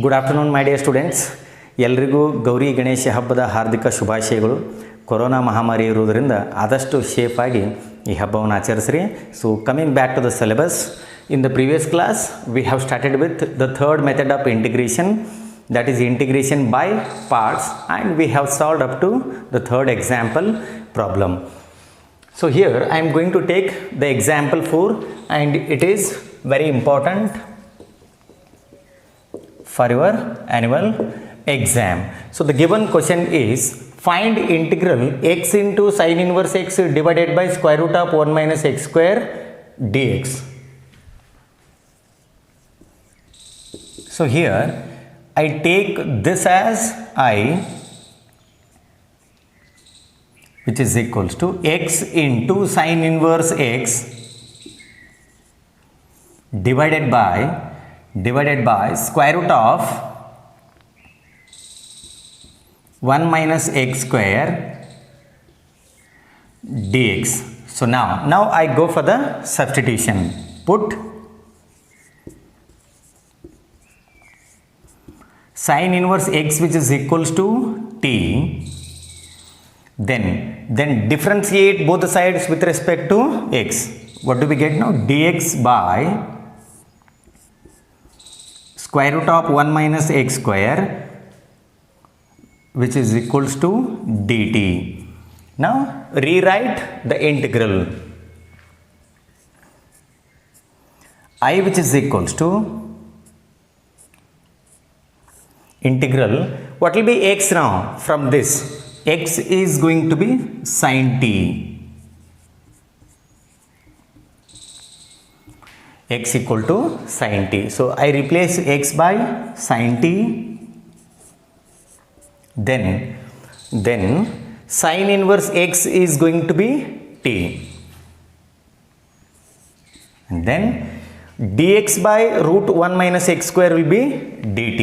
Good afternoon my dear students. ಎಲ್ರಿಗೂ ಗೌರಿ ಗಣೇಶ ಹಬ್ಬದ ಹಾರ್ದಿಕ ಶುಭಾಶಯಗಳು. ಕೊರೋನಾ ಮಹಾಮಾರಿ ಇರುವುದರಿಂದ ಆದಷ್ಟು ಸೇಫಾಗಿ ಈ ಹಬ್ಬವನ್ನು ಆಚರಿಸ್ರಿ. So coming back to the syllabus, in the previous class we have started with the third method of integration, that is integration by parts, and we have solved up to the third example problem. So here I am going to take the example 4, and it is very important for your annual exam. So the given question is, find integral x into sin inverse x divided by square root of 1 minus x square dx. So here I take this as I, which is equals to x into sin inverse x divided by square root of 1 minus x square dx. So now I go for the substitution. Put sin inverse x, which is equals to t, then differentiate both the sides with respect to x. What do we get now? Dx by square root of 1 minus x square, which is equals to dt. Now rewrite the integral. I, which is equals to integral, what will be x now? From this, x is going to be sin t. X equal to sin t. So I replace x by sin t. Then sin inverse x is going to be t. And then dx by root 1 minus x square will be dt.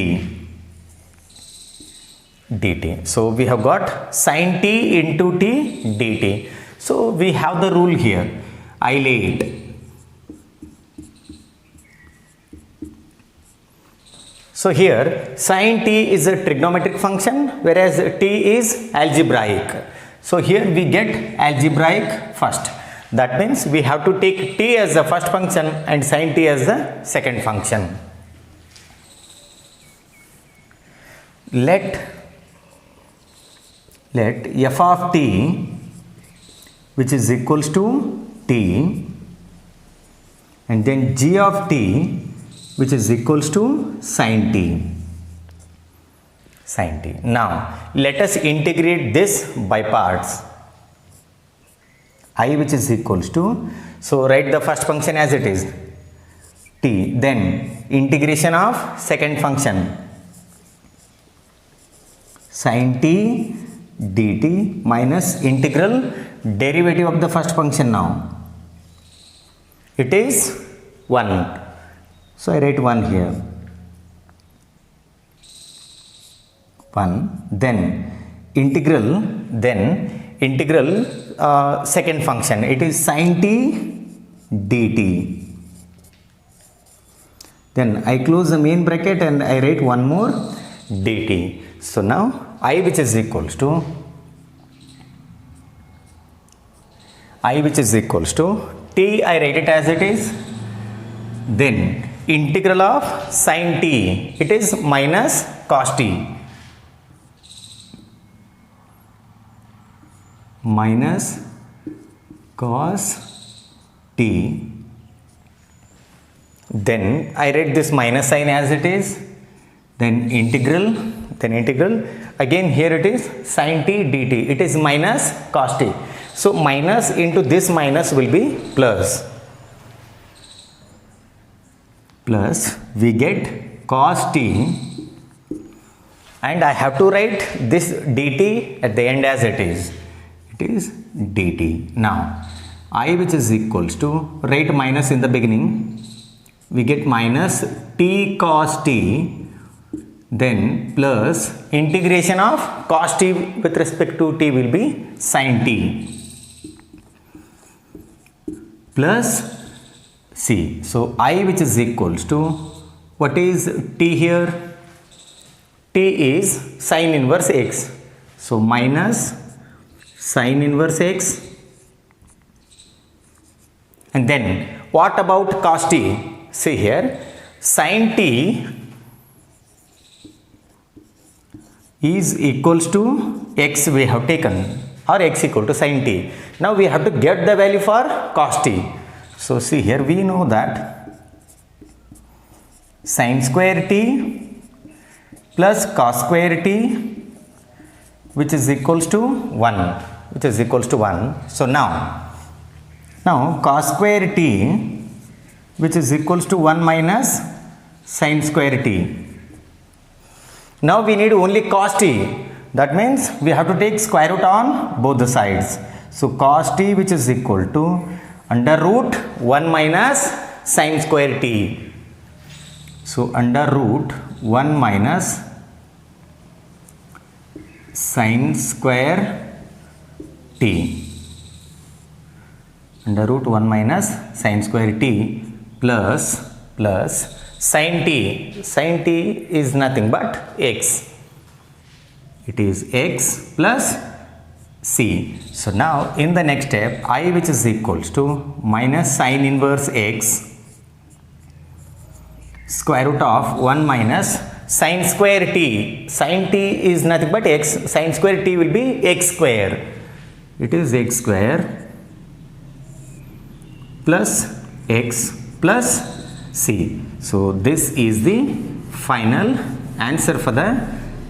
So we have got sin t into t dt. So we have the rule here. I lay it. So here sin t is a trigonometric function, whereas t is algebraic. So here we get algebraic first. That means we have to take t as the first function and sin t as the second function. Let f of t, which is equals to t, and then g of t, which is equals to sin t. Now let us integrate this by parts. I, which is equals to, so write the first function as it is, t, then integration of second function, sin t dt, minus integral derivative of the first function. Now it is 1, so I write 1 here, 1, then integral second function, it is sin t dt. Then I close the main bracket and I write one more dt. So now I, which is equals to t, I write it as it is, then integral of sin t, it is minus cos t, then I write this minus sign as it is, then integral again, here it is sin t dt, it is minus cos t. So minus into this minus will be plus we get cos t, and I have to write this dt at the end as it is dt. Now I, which is equals to, write minus in the beginning, we get minus t cos t, then plus integration of cos t with respect to t will be sin t, plus c. So I, which is equals to, what is t here? t is sin inverse x. So minus sin inverse x. And then what about cos t? See here, sin t is equals to x we have taken, or x equal to sin t. Now we have to get the value for cos t. So see here, we know that sin square t plus cos square t, which is equals to 1, So now cos square t, which is equals to 1 minus sin square t. Now we need only cos t. That means we have to take square root on both the sides. So cos t, which is equal to under root 1 minus sin square t. So under root 1 minus sin square t. Under root 1 minus sin square t plus sin t. Sin t is nothing but x. It is x plus c. So now in the next step, I, which is equals to minus sin inverse x square root of 1 minus sin square t. Sin t is nothing but x. Sin square t will be x square. It is x square plus x plus c. So this is the final answer for the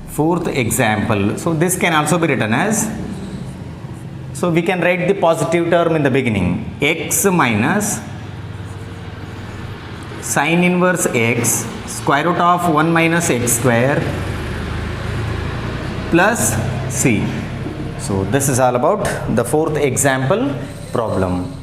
fourth example. So this can also be written as, so we can write the positive term in the beginning, x minus sin inverse x square root of 1 minus x square plus c. So this is all about the fourth example problem.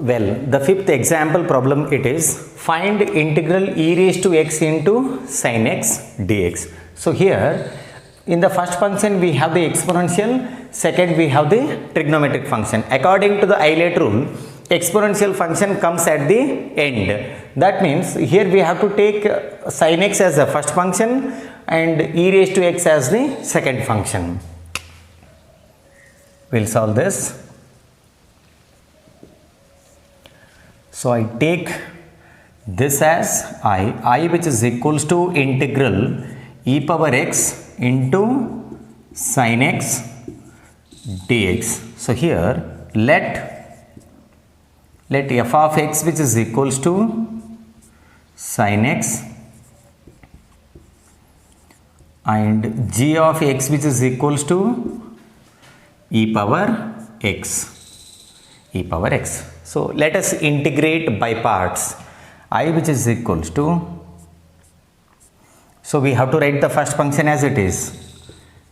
Well, the fifth example problem, it is find integral e raised to x into sin x dx. So here in the first function we have the exponential, second we have the trigonometric function. According to the Euler rule, exponential function comes at the end. That means here we have to take sin x as the first function and e raised to x as the second function. We'll solve this. So I take this as I which is equals to integral e power x into sin x dx. So here let f of x, which is equals to sin x, and g of x, which is equals to e power x. So let us integrate by parts. I, which is equals to, so we have to write the first function as it is.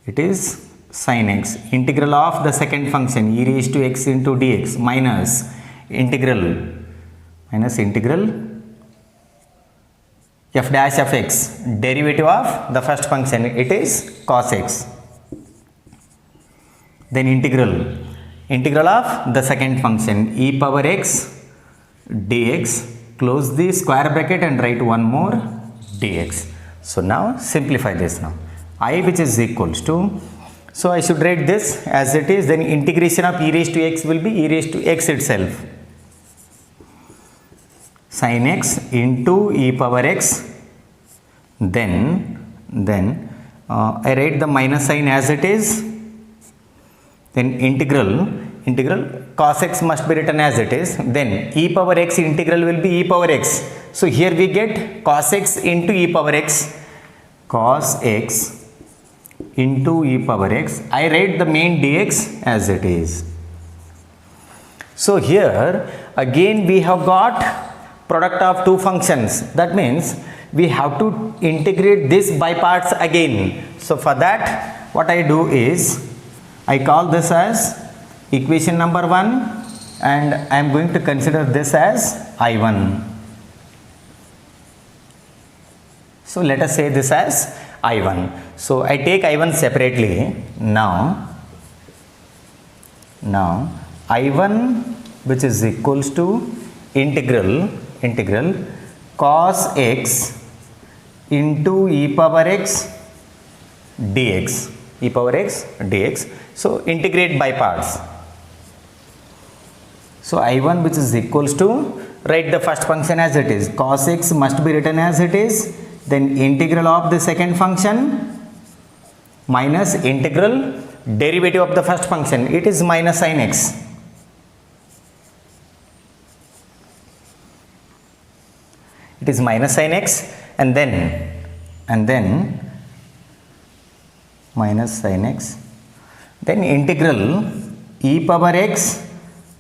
It is sin x, integral of the second function e raised to x into dx minus integral f dash of x, derivative of the first function, it is cos x. Then integral of the second function e power x dx, close the square bracket and write one more dx. So now simplify this. Now I, which is equals to, so I should write this as it is, then integration of e raised to x will be e raised to x itself, sin x into e power x, then I write the minus sign as it is, then integral cos x must be written as it is, then e power x integral will be e power x. So here we get cos x into e power x, cos x into e power x. I write the main dx as it is. So here again we have got product of two functions. That means we have to integrate this by parts again. So for that, what I do is I call this as equation number 1 and I am going to consider this as I1. So let us say this as I1. So I take I1 separately. Now I1 which is equals to integral cos x into e power x dx. So integrate by parts. So I1 which is equals to, write the first function as it is, cos x must be written as it is, then integral of the second function minus integral derivative of the first function, it is minus sin x. It is minus sin x and then minus sin x, then integral e power x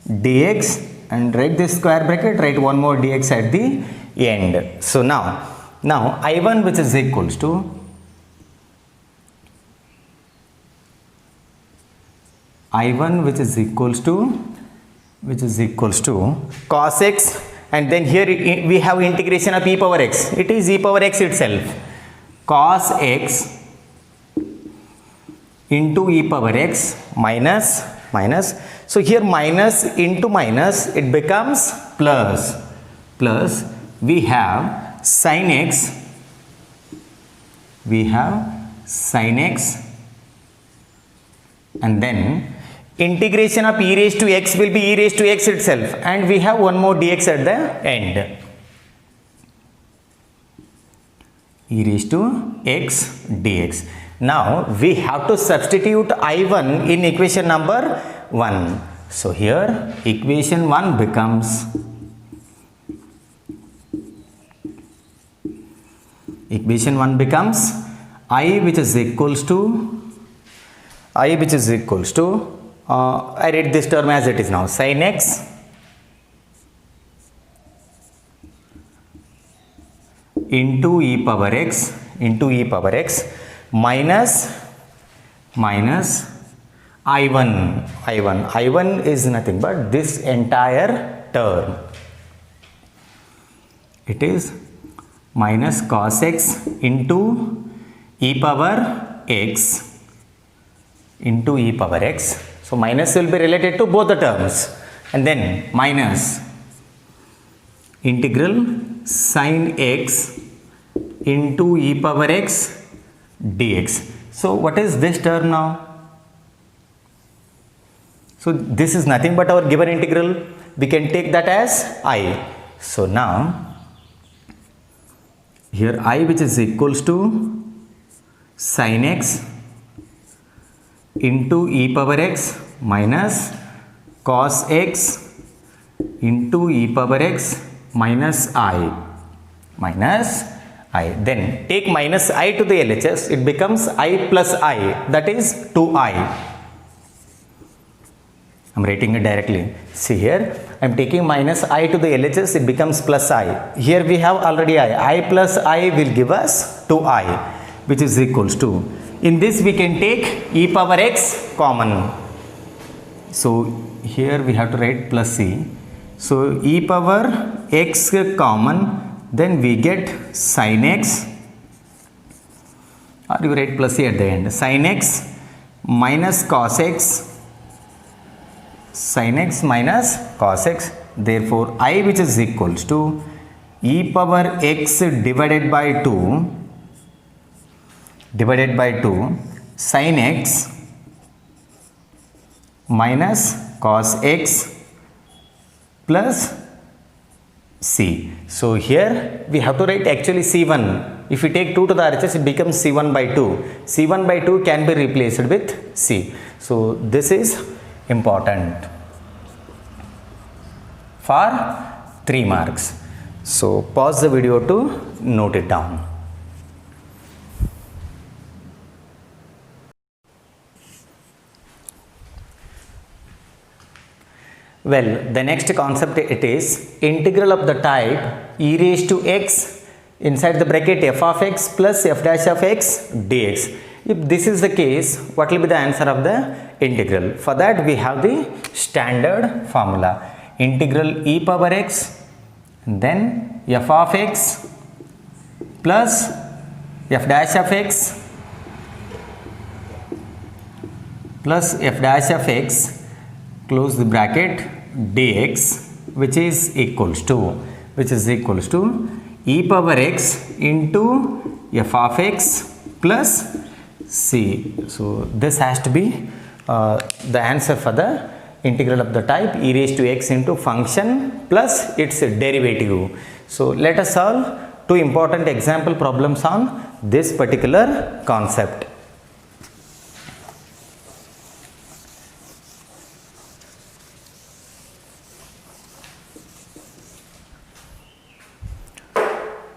dx, and write this square bracket, write one more dx at the end. So now I1 which is equals to cos x, and then here we have integration of e power x, it is e power x itself, cos x into e power x minus, so here minus into minus it becomes plus, we have sin x, and then integration of e raised to x will be e raised to x itself, and we have one more dx at the end, e raised to x dx. Now we have to substitute I1 in equation number 1. So here equation 1 becomes I which is equals to I read this term as it is now, sin x into e power x minus I1 is nothing but this entire term, it is minus cos x into e power x. So minus will be related to both the terms, and then minus integral sin x into e power x dx. So what is this term now? So this is nothing but our given integral, we can take that as I. So now here I which is equals to sin x into e power x minus cos x into e power x minus I. Then take minus I to the LHS, it becomes I plus I, that is 2I. I'm writing it directly. See here, I'm taking minus I to the LHS, it becomes plus I. Here we have already I plus I will give us 2I, which is equals to, in this we can take e power x common. So here we have to write plus c. So e power x common, then we get sin x, or you write plus c at the end, sin x minus cos x, therefore I which is equals to e power x divided by 2 sin x minus cos x plus c. So here we have to write actually c1. If we take 2 to the RHS, it becomes c1 by 2. c1 by 2 can be replaced with c. So this is important for 3 marks. So pause the video to note it down. Well, the next concept, it is integral of the type e raised to x inside the bracket f of x plus f dash of x dx. If this is the case, what will be the answer of the integral? For that we have the standard formula, integral e power x, then f of x plus f dash of x plus f dash of x, close the bracket, dx which is equals to e power x into f of x plus c. So this has to be the answer for the integral of the type e raised to x into function plus its derivative. So let us solve two important example problems on this particular concept.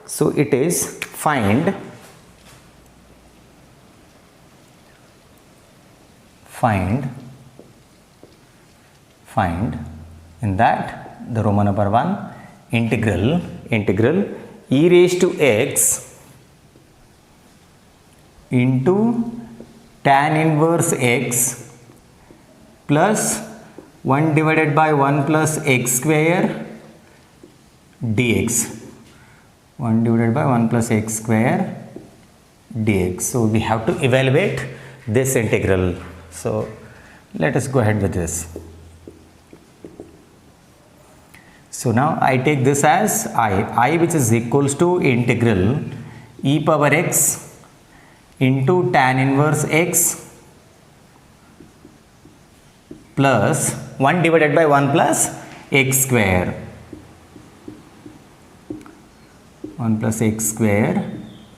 So it is find in that the Roman number 1 integral e raised to x into tan inverse x plus 1 divided by 1 plus x square dx. 1 divided by 1 plus x square dx. So we have to evaluate this integral. So let us go ahead with this. So now I take this as I which is equals to integral e power x into tan inverse x plus 1 divided by 1 plus x square. 1 plus x square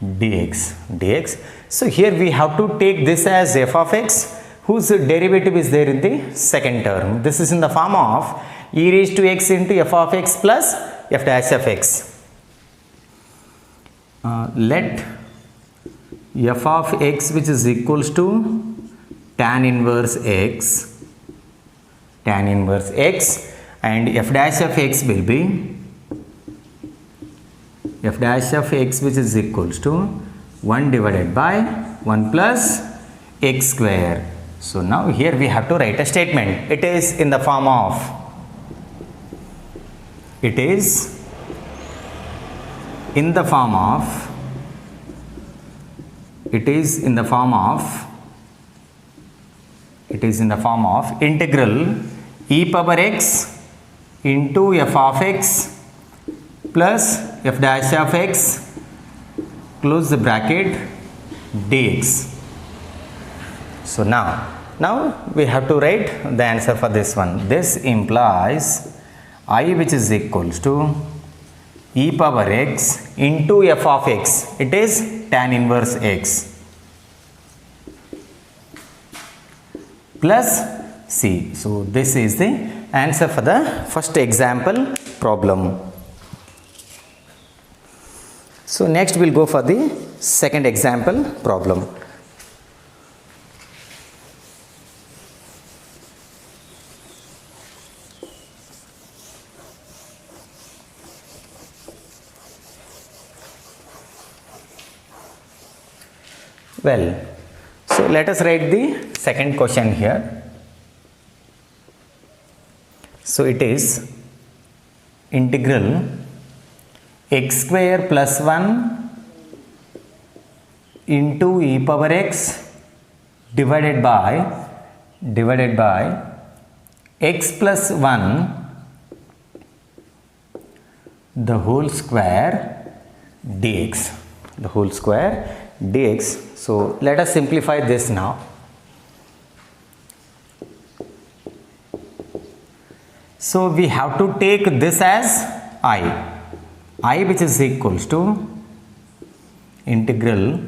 dx. So here we have to take this as f of x whose derivative is there in the second term. This is in the form of e raised to x into f of x plus f dash of x. Let f of x which is equals to tan inverse x and f dash of x will be f dash of x which is equals to 1 divided by 1 plus x square. So now here we have to write a statement. It is in the form of integral e power x into f of x plus f dash of x close the bracket dx. So now we have to write the answer for this one. This implies I which is equals to e power x into f of x. It is tan inverse x plus c. So this is the answer for the first example problem. So next we'll go for the second example problem. Well, so let us write the second question here. So it is integral x square plus 1 into e power x divided by x plus 1 the whole square dx. So let us simplify this now. So we have to take this as I which is equals to integral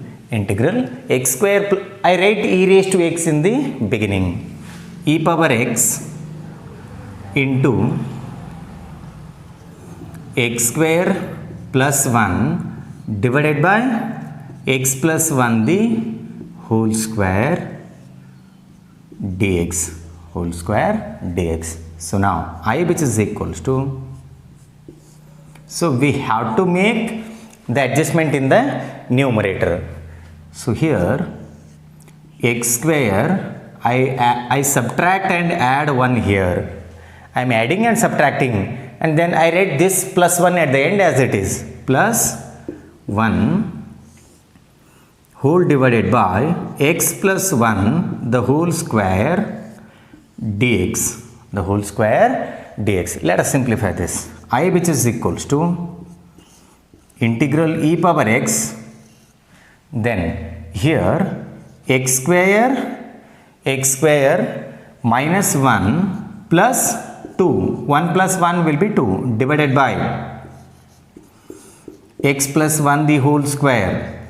x square, I write e raised to x in the beginning, e power x into x square plus 1 divided by x plus 1 the whole square dx. So now I which is equals to, so we have to make the adjustment in the numerator. So here x square I subtract and add 1 here. I am adding and subtracting, and then I write this plus 1 at the end as it is, plus 1 whole divided by x plus 1 the whole square dx. dx. Let us simplify this. I which is equals to integral e power x, then here x square minus 1 plus 2, 1 plus 1 will be 2 divided by x plus 1 the whole square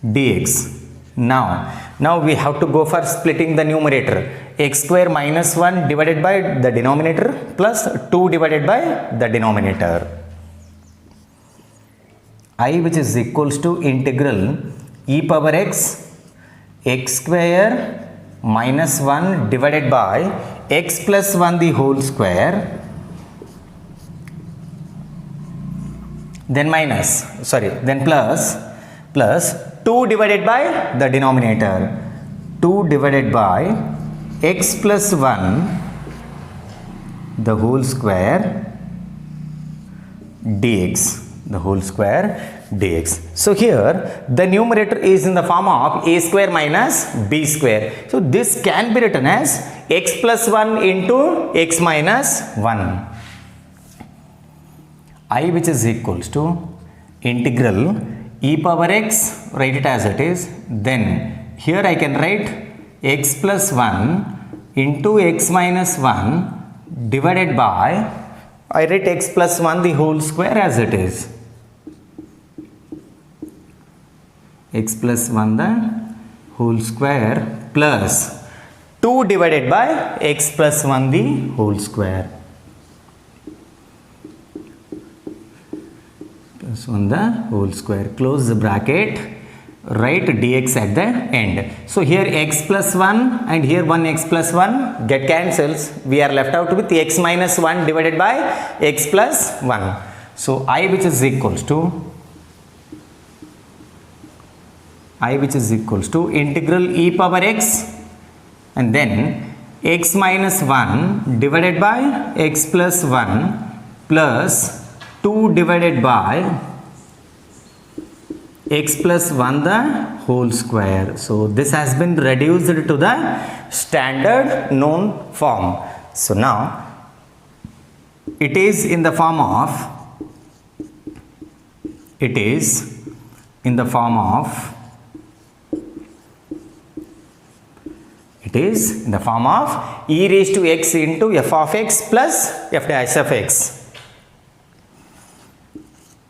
dx. Now we have to go for splitting the numerator. X square minus 1 divided by the denominator plus 2 divided by the denominator. I which is equals to integral e power x square minus 1 divided by x plus 1 the whole square, then plus 2 divided by the denominator, 2 divided by x plus 1 the whole square dx, the whole square dx. So here the numerator is in the form of a square minus b square. So this can be written as x plus 1 into x minus 1. I which is equals to integral e power x, write it as it is, then here I can write x plus 1 into x minus 1 divided by, I write x plus 1 the whole square as it is, x plus 1 the whole square plus 2 divided by x plus 1 the whole square, plus 1 the whole square, close the bracket, write dx at the end. So here x plus 1 and here 1 x plus 1 get cancels, we are left out with x minus 1 divided by x plus 1. So I which is equals to integral e power x and then x minus 1 divided by x plus 1 plus 2 divided by x plus 1 the whole square. So this has been reduced to the standard known form. So now it is in the form of e raised to x into f of x plus f dash of x.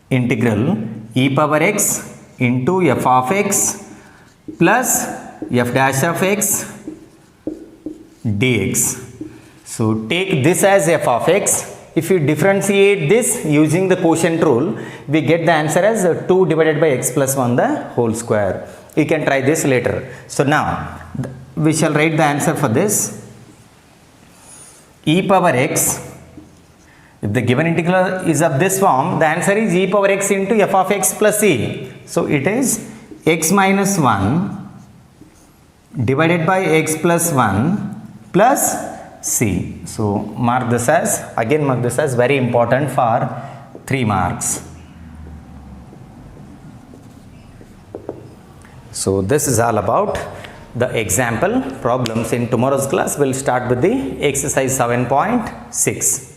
Integral e power x into f of x plus f dash of x dx. So take this as f of x. If you differentiate this using the quotient rule, we get the answer as 2 divided by x plus 1 the whole square. You can try this later. So now we shall write the answer for this. E power x, if the given integral is of this form, the answer is e power x into f of x plus c. So it is x minus 1 divided by x plus 1 plus c. So mark this as very important for 3 marks. So this is all about the example problems. In tomorrow's class we'll start with the exercise 7.6.